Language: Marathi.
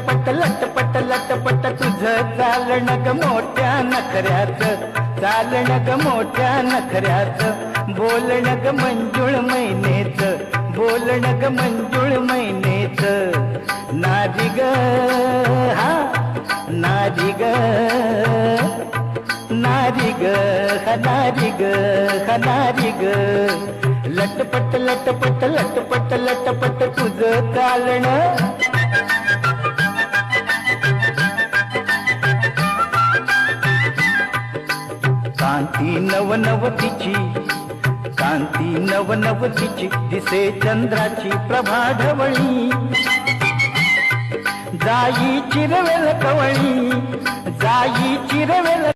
लटपट लटपट लटपट तुझं चालण ग मोठ्या नखऱ्याचं, चालण ग मोठ्या नखऱ्याचं, बोलण ग मंजुळ मैनेचं, बोलण ग मंजुळ मैनेचं. नारी ग हा नारी ग, नारी ग नारी ग नारी ग. लटपट लटपट लटपट लटपट तुझं चालण. कांती नवनवतीची, कांती नवनवतीची, दिसे चंद्राची प्रभा ढवळी. जाई चिरवेल कवळी, जाई चिरवेल